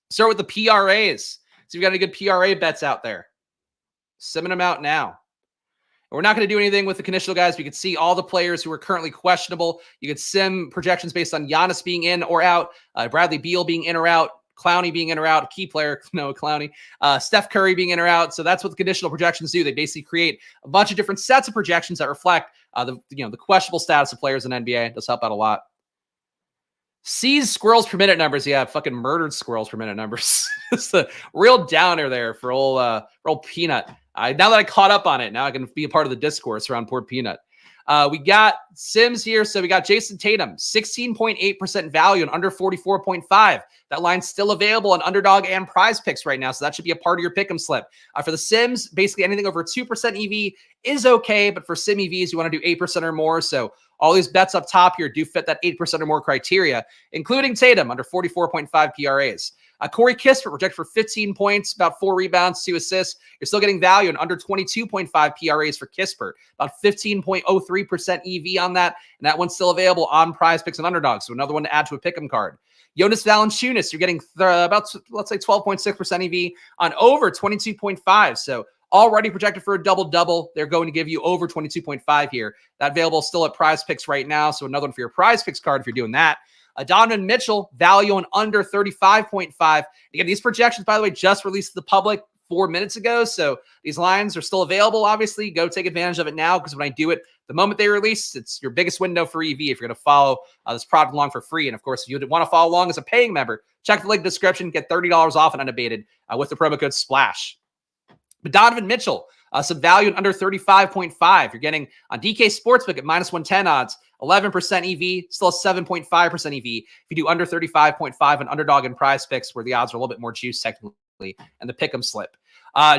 Start with the PRAs. So you've got any good PRA bets out there. Simming them out now. We're not going to do anything with the conditional guys. We could see all the players who are currently questionable. You could sim projections based on Giannis being in or out, Bradley Beal being in or out, Clowney being in or out, key player, no Clowney, Steph Curry being in or out. So that's what the conditional projections do. They basically create a bunch of different sets of projections that reflect the questionable status of players in NBA. It does help out a lot. Sees squirrels per minute numbers. Yeah, fucking murdered squirrels per minute numbers. It's a real downer there for old Peanut. Now that I caught up on it, now I can be a part of the discourse around poor Peanut. We got Sims here. So we got Jason Tatum, 16.8% value and under 44.5. That line's still available on Underdog and PrizePicks right now. So that should be a part of your pick'em slip. For the Sims, basically anything over 2% EV is okay. But for Sim EVs, you want to do 8% or more. So all these bets up top here do fit that 8% or more criteria, including Tatum under 44.5 PRAs. Corey Kispert projected for 15 points, about 4 rebounds, 2 assists. You're still getting value in under 22.5 PRAs for Kispert, about 15.03% EV on that. And that one's still available on PrizePicks and Underdog. So another one to add to a pick'em card. Jonas Valanciunas, you're getting about, let's say, 12.6% EV on over 22.5. So already projected for a double-double. They're going to give you over 22.5 here. That available still at PrizePicks right now. So another one for your PrizePicks card if you're doing that. Donovan Mitchell, value on under 35.5. Again, these projections, by the way, just released to the public 4 minutes ago. So these lines are still available, obviously. Go take advantage of it now, because when I do it, the moment they release, it's your biggest window for EV if you're going to follow this product along for free. And of course, if you want to follow along as a paying member, check the link in the description, get $30 off and unabated with the promo code SPLASH. But Donovan Mitchell, some value in under 35.5. You're getting on DK Sportsbook at minus 110 odds, 11% EV, still a 7.5% EV. If you do under 35.5 on Underdog and PrizePicks, where the odds are a little bit more juice technically, and the pick'em slip.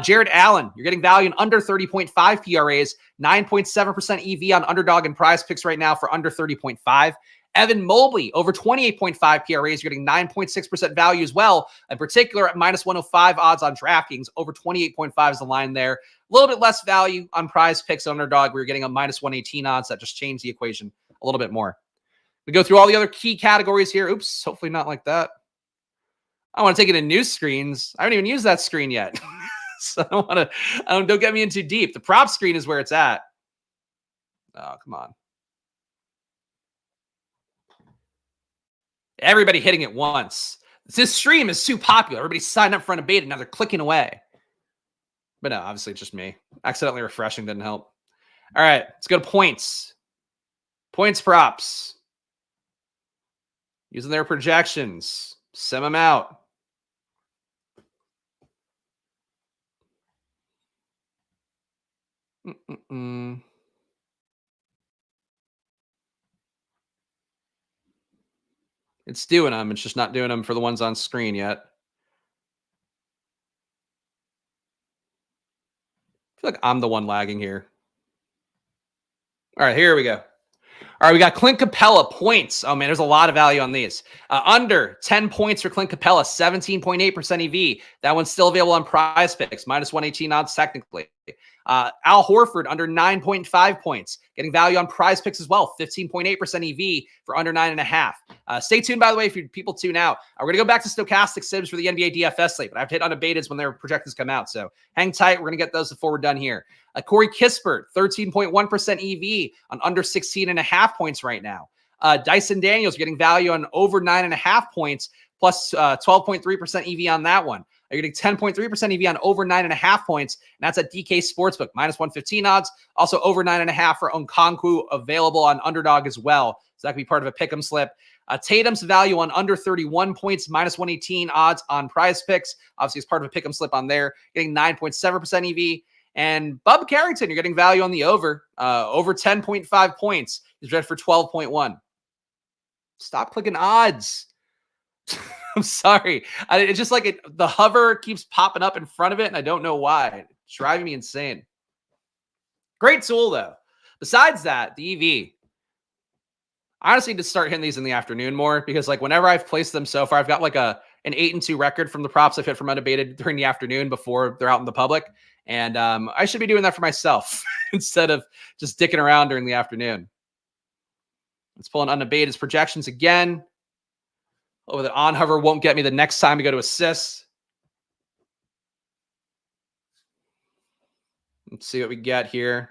Jared Allen, you're getting value in under 30.5 PRAs, 9.7% EV on Underdog and PrizePicks right now for under 30.5. Evan Mobley, over 28.5 PRAs. You're getting 9.6% value as well. In particular, at minus 105 odds on DraftKings, over 28.5 is the line there. A little bit less value on PrizePicks Underdog. We're getting a minus 118 odds. That just changed the equation a little bit more. We go through all the other key categories here. Oops, hopefully not like that. I want to take it in new screens. I haven't even used that screen yet. So I don't want to, don't get me in too deep. The prop screen is where it's at. Oh, come on. Everybody hitting it once. This stream is too popular. Everybody signed up for Unabated. Now they're clicking away. But no, obviously it's just me. Accidentally refreshing didn't help. All right, let's go to points. Points props. Using their projections. Sim them out. It's doing them. It's just not doing them for the ones on screen yet. I feel like I'm the one lagging here. All right, here we go. All right, we got Clint Capella points. Oh, man, there's a lot of value on these. Under 10 points for Clint Capella, 17.8% EV. That one's still available on PrizePicks, minus 118 odds technically. Al Horford, under 9.5 points. Getting value on PrizePicks as well, 15.8% EV for under 9.5. Stay tuned, by the way, if people tune out. We're going to go back to Stokastic Sims for the NBA DFS slate, but I have to hit Unabateds when their projections come out. So hang tight. We're going to get those before we're done here. Corey Kispert, 13.1% EV on under 16.5 points right now. Dyson Daniels getting value on over 9.5 points, plus 12.3% EV on that one. You're getting 10.3% EV on over 9.5 points, and that's at DK Sportsbook, minus 115 odds. Also over 9.5 for Okonkwo, available on Underdog as well. So that could be part of a pick'em slip. Tatum's value on under 31 points, minus 118 odds on PrizePicks. Obviously, it's part of a pick'em slip on there, getting 9.7% EV. And Bub Carrington, you're getting value on the over 10.5 points. He's ready for 12.1. Stop clicking odds. I'm sorry. It's just like the hover keeps popping up in front of it, and I don't know why. It's driving me insane. Great tool, though. Besides that, the EV. I honestly need to start hitting these in the afternoon more because, like, whenever I've placed them so far, I've got like an 8-2 record from the props I've hit from Unabated during the afternoon before they're out in the public. And I should be doing that for myself instead of just dicking around during the afternoon. Let's pull in Unabated's projections again. Oh, the on hover won't get me the next time we go to assists. Let's see what we get here.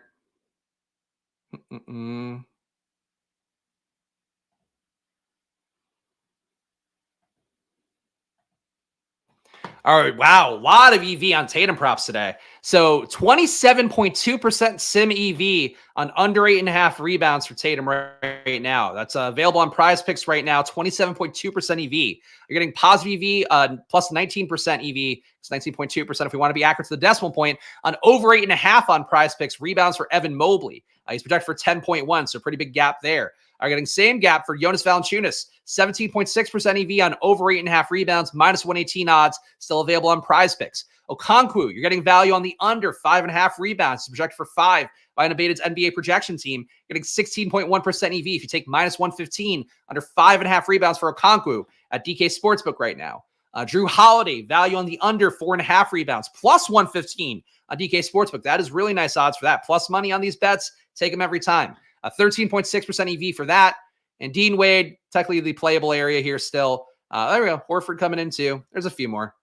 All right, wow, a lot of EV on Tatum props today. So 27.2% sim EV on under 8.5 rebounds for Tatum right now. That's available on PrizePicks right now, 27.2% EV. You're getting positive EV, plus 19% EV. It's 19.2% if we want to be accurate to the decimal point, on over 8.5 on PrizePicks. Rebounds for Evan Mobley. He's projected for 10.1, so pretty big gap there. Are getting same gap for Jonas Valanciunas, 17.6% EV on over 8.5 rebounds, minus 118 odds, still available on PrizePicks. Okonkwo, you're getting value on the under 5.5 rebounds, projected for 5 by Unabated's NBA projection team, getting 16.1% EV if you take minus 115 under 5.5 rebounds for Okonkwo at DK Sportsbook right now. Drew Holiday, value on the under 4.5 rebounds, plus 115 on DK Sportsbook. That is really nice odds for that. Plus money on these bets. Take them every time. 13.6% EV for that. And Dean Wade, technically the playable area here still. There we go. Horford coming in too. There's a few more.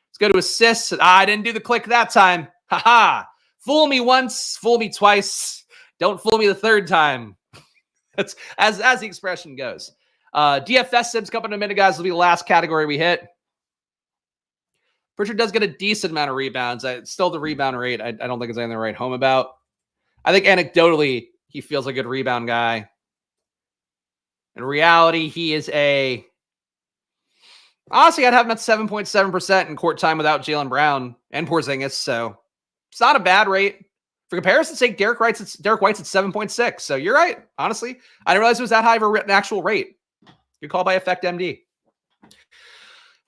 Let's go to assists. I didn't do the click that time. Haha. Fool me once, fool me twice. Don't fool me the third time. That's as the expression goes. DFS Sims coming in a minute, guys. Will be the last category we hit. Pritchard does get a decent amount of rebounds. Still the rebound rate, I don't think it's anything to write home about. I think anecdotally, he feels like a good rebound guy. In reality, he is honestly, I'd have him at 7.7% in court time without Jaylen Brown and Porzingis, so it's not a bad rate. For comparison's sake, Derek White's at 7.6, so you're right. Honestly, I didn't realize it was that high of an actual rate. Good call by Effect MD.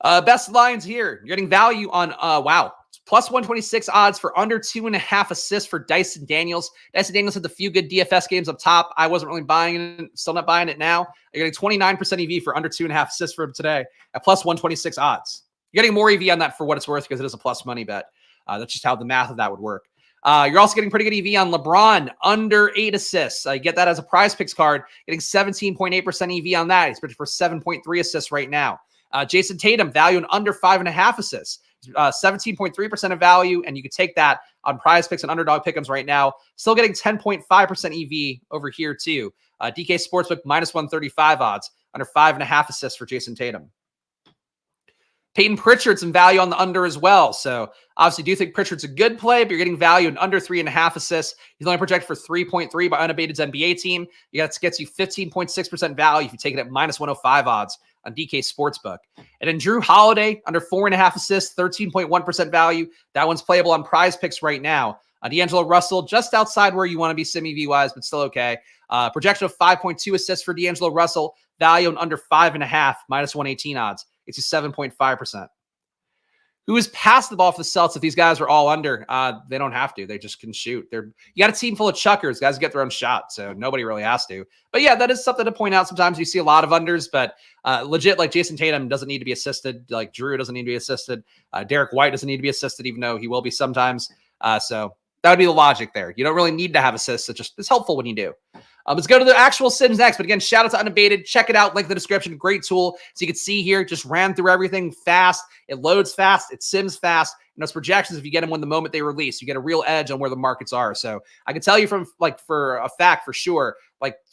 Best lines here. You're getting value on, wow, Plus 126 odds for under 2.5 assists for Dyson Daniels. Dyson Daniels had the few good DFS games up top. I wasn't really buying it, still not buying it now. You're getting 29% EV for under 2.5 assists for him today at plus 126 odds. You're getting more EV on that for what it's worth because it is a plus money bet. That's just how the math of that would work. You're also getting pretty good EV on LeBron, under 8 assists. You get that as a PrizePicks card, getting 17.8% EV on that. He's pitching for 7.3 assists right now. Jason Tatum, value in under 5.5 assists. 17.3% of value, and you can take that on PrizePicks and Underdog Pick'ems right now. Still getting 10.5% EV over here too. DK Sportsbook minus 135 odds, under 5.5 assists for Jason Tatum. Peyton Pritchard, some value on the under as well. So obviously do think Pritchard's a good play, but you're getting value in under 3.5 assists. He's only projected for 3.3 by Unabated's NBA team. That gets you 15.6% value if you take it at minus 105 odds on DK Sportsbook. And then Drew Holiday, under 4.5 assists, 13.1% value. That one's playable on PrizePicks right now. D'Angelo Russell, just outside where you want to be sim-EV-wise, but still okay. Projection of 5.2 assists for D'Angelo Russell. Value in under 5.5, minus 118 odds. It's you 7.5%. Who is passed the ball for the Celtics if these guys are all under? They don't have to. They just can shoot. You got a team full of chuckers. Guys get their own shot, so nobody really has to. But yeah, that is something to point out. Sometimes you see a lot of unders, but legit, like Jason Tatum doesn't need to be assisted. Like Drew doesn't need to be assisted. Derek White doesn't need to be assisted, even though he will be sometimes. So that would be the logic there. You don't really need to have assists. It's helpful when you do. Let's go to the actual sims next. But again, shout out to Unabated. Check it out. Link in the description. Great tool. So you can see here, just ran through everything fast. It loads fast. It sims fast. And those projections, if you get them when the moment they release, you get a real edge on where the markets are. So I can tell you from for a fact, for sure,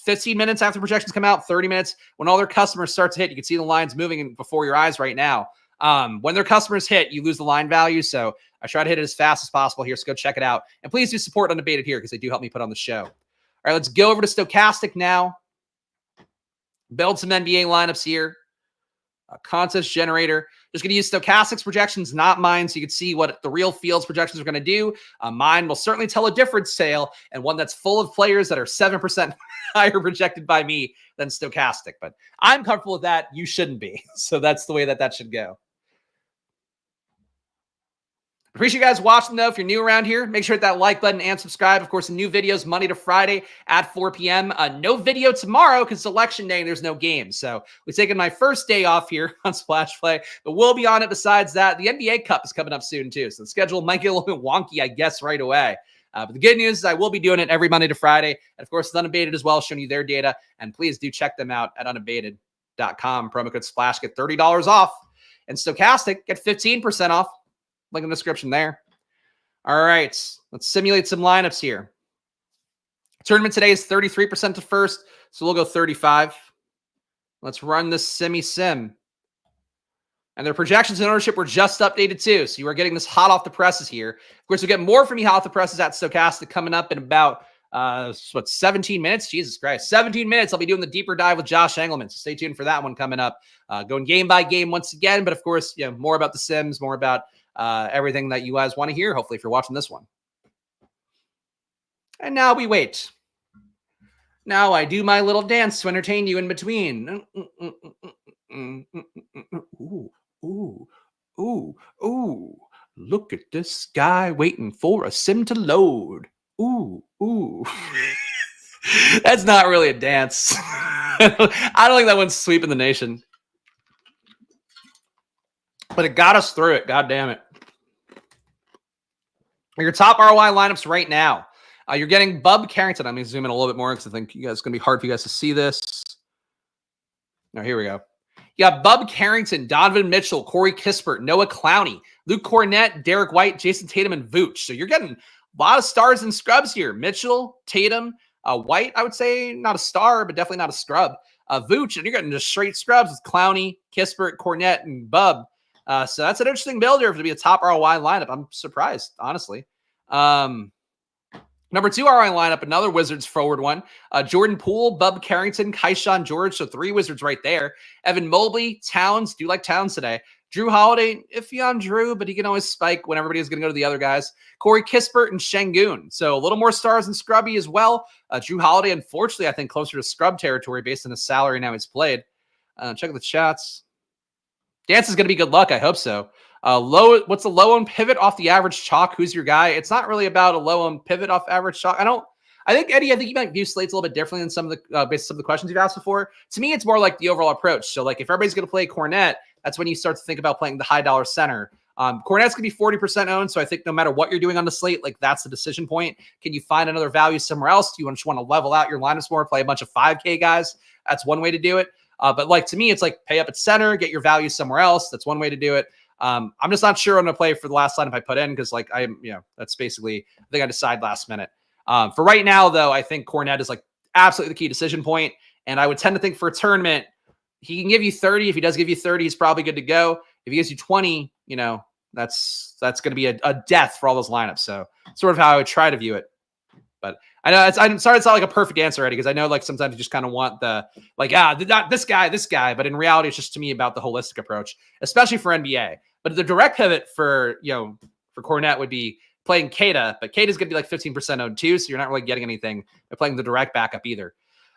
15 minutes after projections come out, 30 minutes, when all their customers start to hit, you can see the lines moving before your eyes right now. When their customers hit, you lose the line value. So I try to hit it as fast as possible here. So go check it out. And please do support Unabated here because they do help me put on the show. All right, let's go over to Stokastic now. Build some NBA lineups here. A contest generator. Just going to use Stokastic's projections, not mine, so you can see what the real field's projections are going to do. Mine will certainly tell a different tale, and one that's full of players that are 7% higher projected by me than Stokastic. But I'm comfortable with that. You shouldn't be. So that's the way that should go. Appreciate you guys watching, though. If you're new around here, make sure to hit that like button and subscribe. Of course, new videos Monday to Friday at 4 p.m. No video tomorrow because it's election day and there's no game. So we're taking my first day off here on Splash Play, but we'll be on it. Besides that, the NBA Cup is coming up soon, too. So the schedule might get a little bit wonky, I guess, right away. But the good news is I will be doing it every Monday to Friday. And, of course, it's Unabated as well, showing you their data. And please do check them out at unabated.com. Promo code SPLASH, get $30 off. And Stokastic, get 15% off. Link in the description there. All right, let's simulate some lineups here. Tournament today is 33% to first, so we'll go 35. Let's run this sim. And their projections and ownership were just updated too, so you are getting this hot off the presses here. Of course, we'll get more from me hot off the presses at Stokastic coming up in about 17 minutes? Jesus Christ. 17 minutes. I'll be doing the deeper dive with Josh Engelman. So stay tuned for that one coming up. Going game by game once again, but of course, more about the sims, more about everything that you guys want to hear, hopefully, if you're watching this one. And now we wait. Now I do my little dance to entertain you in between. Ooh. Look at this guy waiting for a sim to load. Ooh. That's not really a dance. I don't think that one's sweeping the nation. But it got us through it. God damn it. Your top ROI lineups right now. You're getting Bub Carrington. I'm going to zoom in a little bit more because I think it's going to be hard for you guys to see this. Now, here we go. You got Bub Carrington, Donovan Mitchell, Corey Kispert, Noah Clowney, Luke Cornett, Derek White, Jason Tatum, and Vooch. So you're getting a lot of stars and scrubs here. Mitchell, Tatum, White, I would say not a star, but definitely not a scrub. Vooch, and you're getting just straight scrubs with Clowney, Kispert, Cornett, and Bub. So that's an interesting build here to be a top ROI lineup. I'm surprised, honestly. Number 2 ROI lineup, another Wizards forward one. Jordan Poole, Bub Carrington, Kaishan George. So 3 Wizards right there. Evan Mobley, Towns. Do like Towns today. Drew Holiday, iffy on Drew, but he can always spike when everybody is going to go to the other guys. Corey Kispert and Şengün. So a little more stars and scrubby as well. Drew Holiday, unfortunately, I think closer to scrub territory based on his salary now he's played. Check the chats. Dance is going to be good luck. I hope so. What's a low on pivot off the average chalk? Who's your guy? It's not really about a low on pivot off average chalk. I think, Eddie, you might view slates a little bit differently than some of the, based on some of the questions you've asked before. To me, it's more like the overall approach. So like if everybody's going to play Cornet, that's when you start to think about playing the high dollar center. Cornet's going to be 40% owned. So I think no matter what you're doing on the slate, like that's the decision point. Can you find another value somewhere else? Do you just want to level out your lineups more, play a bunch of 5K guys? That's one way to do it. But like, to me, it's like pay up at center, get your value somewhere else. That's one way to do it. I'm just not sure I'm going to play for the last lineup I put in because like that's basically, I think I decide last minute. For right now, though, I think Cornet is like absolutely the key decision point. And I would tend to think for a tournament, he can give you 30. If he does give you 30, he's probably good to go. If he gives you 20, that's going to be a death for all those lineups. So sort of how I would try to view it. But I know I'm sorry it's not like a perfect answer, Eddie, because I know like sometimes you just kind of want the like, not this guy. But in reality, it's just to me about the holistic approach, especially for NBA. But the direct pivot for Cornet would be playing Keita, but Keita's going to be like 15% owned too, so you're not really getting anything by playing the direct backup either.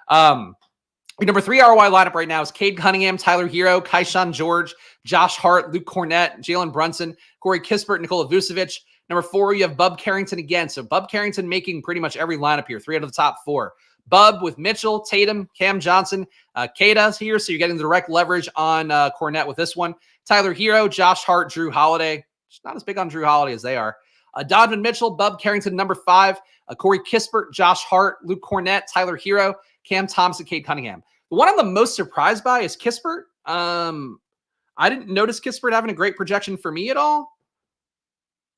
Number 3 ROI lineup right now is Cade Cunningham, Tyler Hero, Kaishan George, Josh Hart, Luke Cornett, Jalen Brunson, Corey Kispert, Nikola Vucevic. Number 4, you have Bub Carrington again. So Bub Carrington making pretty much every lineup here, 3 out of the top 4. Bub with Mitchell, Tatum, Cam Johnson, Keita's here, so you're getting the direct leverage on Cornet with this one. Tyler Hero, Josh Hart, Drew Holiday. Just not as big on Drew Holiday as they are. Donovan Mitchell, Bub Carrington, number 5, Corey Kispert, Josh Hart, Luke Cornett, Tyler Hero, Cam Thompson, Cade Cunningham. The one I'm the most surprised by is Kispert. I didn't notice Kispert having a great projection for me at all.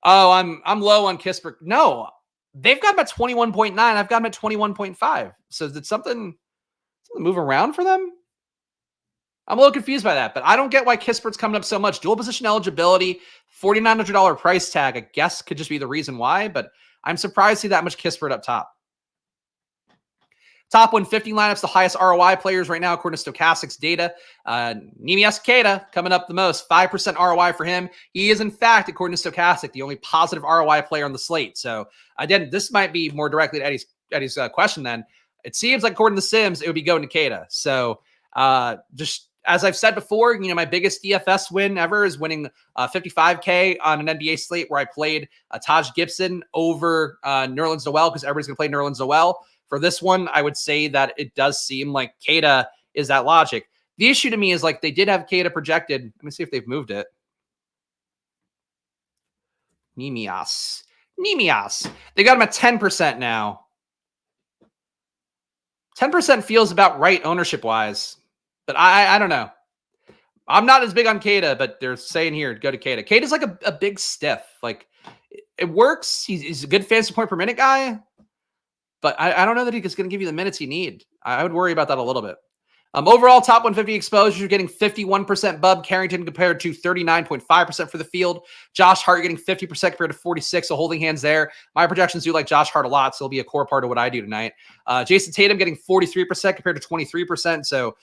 Oh, I'm low on Kispert. No, they've got him at 21.9. I've got him at 21.5. So did something move around for them? I'm a little confused by that, but I don't get why Kispert's coming up so much. Dual position eligibility, $4,900 price tag, I guess could just be the reason why, but I'm surprised to see that much Kispert up top. Top 150 lineups, the highest ROI players right now, according to Stokastic's data. Neemias Queta coming up the most, 5% ROI for him. He is, in fact, according to Stokastic, the only positive ROI player on the slate. So, again, this might be more directly to Eddie's question then. It seems like, according to Sims, it would be going to Queta. So, just as I've said before, my biggest DFS win ever is winning 55K on an NBA slate where I played Taj Gibson over Nerlens Noel because everybody's going to play Nerlens Noel. For this one, I would say that it does seem like Queta is that logic. The issue to me is like they did have Queta projected. Let me see if they've moved it. Neemias. They got him at 10% now. 10% feels about right ownership-wise. But I don't know. I'm not as big on Queta, but they're saying here, go to Queta. Queta's like a big stiff. Like, it works. He's a good fantasy point per minute guy. But I don't know that he's going to give you the minutes you need. I would worry about that a little bit. Overall, top 150 exposure, you're getting 51% Bub Carrington compared to 39.5% for the field. Josh Hart, you're getting 50% compared to 46%, so holding hands there. My projections do like Josh Hart a lot, so it'll be a core part of what I do tonight. Jason Tatum getting 43% compared to 23%, so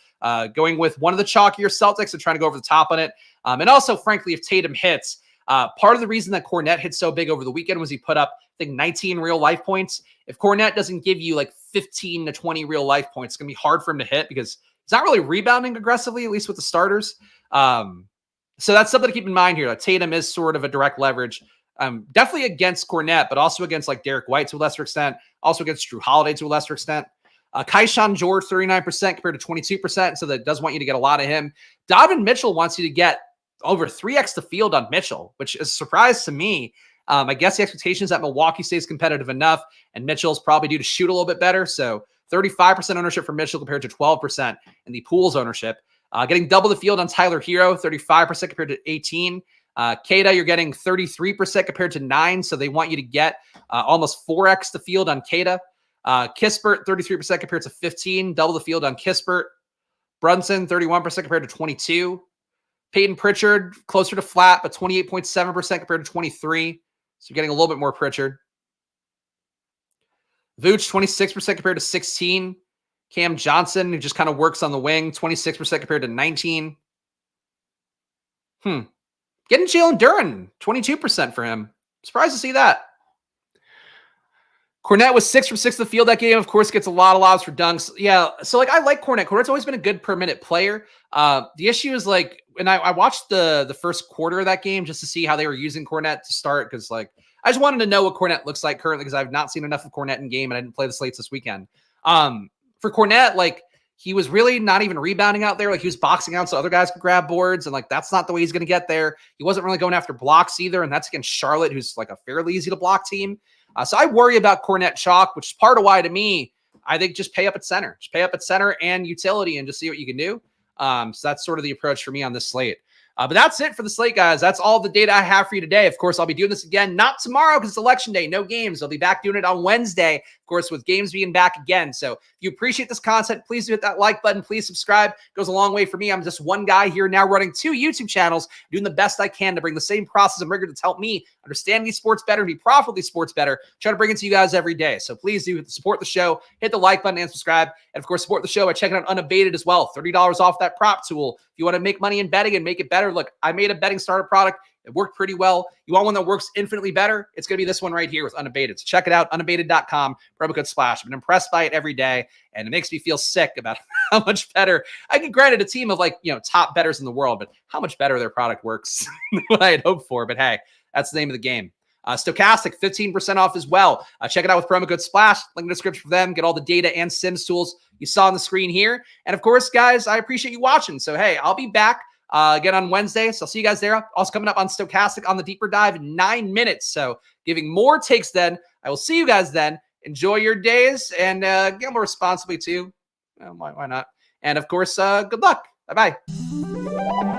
going with one of the chalkier Celtics and trying to go over the top on it. And also, frankly, if Tatum hits, part of the reason that Cornet hit so big over the weekend was he put up, I think, 19 real life points. If Cornet doesn't give you like 15 to 20 real life points, it's going to be hard for him to hit because he's not really rebounding aggressively, at least with the starters. So that's something to keep in mind here. Like Tatum is sort of a direct leverage, definitely against Cornet, but also against like Derek White to a lesser extent, also against Drew Holiday to a lesser extent. Kaishan George, 39% compared to 22%, so that does want you to get a lot of him. Donovan Mitchell wants you to get over 3x the field on Mitchell, which is a surprise to me. I guess the expectation is that Milwaukee stays competitive enough, and Mitchell's probably due to shoot a little bit better. So 35% ownership for Mitchell compared to 12% in the Pools ownership. Getting double the field on Tyler Hero, 35% compared to 18%. Queta, you're getting 33% compared to 9%, so they want you to get almost 4x the field on Queta. Kispert, 33% compared to 15%, double the field on Kispert. Brunson, 31% compared to 22%. Peyton Pritchard, closer to flat, but 28.7% compared to 23%. So you're getting a little bit more Pritchard. Vooch, 26% compared to 16%. Cam Johnson, who just kind of works on the wing, 26% compared to 19%. Getting Jalen Duren, 22% for him. Surprised to see that. Cornet was 6 from 6 in the field that game. Of course, gets a lot of lobs for dunks. Yeah, so like I like Cornet. Cornet's always been a good per minute player. The issue is like and I watched the first quarter of that game just to see how they were using Cornette to start, because like I just wanted to know what Cornette looks like currently, because I've not seen enough of Cornette in game and I didn't play the slates this weekend. For Cornette, like he was really not even rebounding out there. Like he was boxing out so other guys could grab boards, and like that's not the way he's going to get there. He wasn't really going after blocks either, and that's against Charlotte, who's like a fairly easy to block team. So I worry about Cornette chalk, which is part of why to me I think just pay up at center. Just pay up at center and utility and just see what you can do. So that's sort of the approach for me on this slate. But that's it for the slate, guys. That's all the data I have for you today. Of course, I'll be doing this again, not tomorrow because it's election day, no games. I'll be back doing it on Wednesday, of course, with games being back again. So if you appreciate this content, please do hit that like button. Please subscribe. It goes a long way for me. I'm just one guy here now running 2 YouTube channels, doing the best I can to bring the same process and rigor that's helped me understand these sports better and be profitable these sports better. Try to bring it to you guys every day. So please do support the show, hit the like button and subscribe. And of course, support the show by checking out Unabated as well. $30 off that prop tool. If you want to make money in betting and make it better, look, I made a betting starter product. It worked pretty well. You want one that works infinitely better? It's going to be this one right here with Unabated. So check it out, unabated.com, promo code SPLASH. I've been impressed by it every day, and it makes me feel sick about how much better. I get granted a team of top bettors in the world, but how much better their product works than what I had hoped for. But hey, that's the name of the game. Stokastic, 15% off as well. Check it out with promo code SPLASH. Link in the description for them. Get all the data and Sims tools you saw on the screen here. And of course, guys, I appreciate you watching. So hey, I'll be back again on Wednesday. So I'll see you guys there. Also coming up on Stokastic on the deeper dive in 9 minutes. So giving more takes then. I will see you guys then. Enjoy your days and gamble responsibly too. Why not? And of course, good luck. Bye-bye.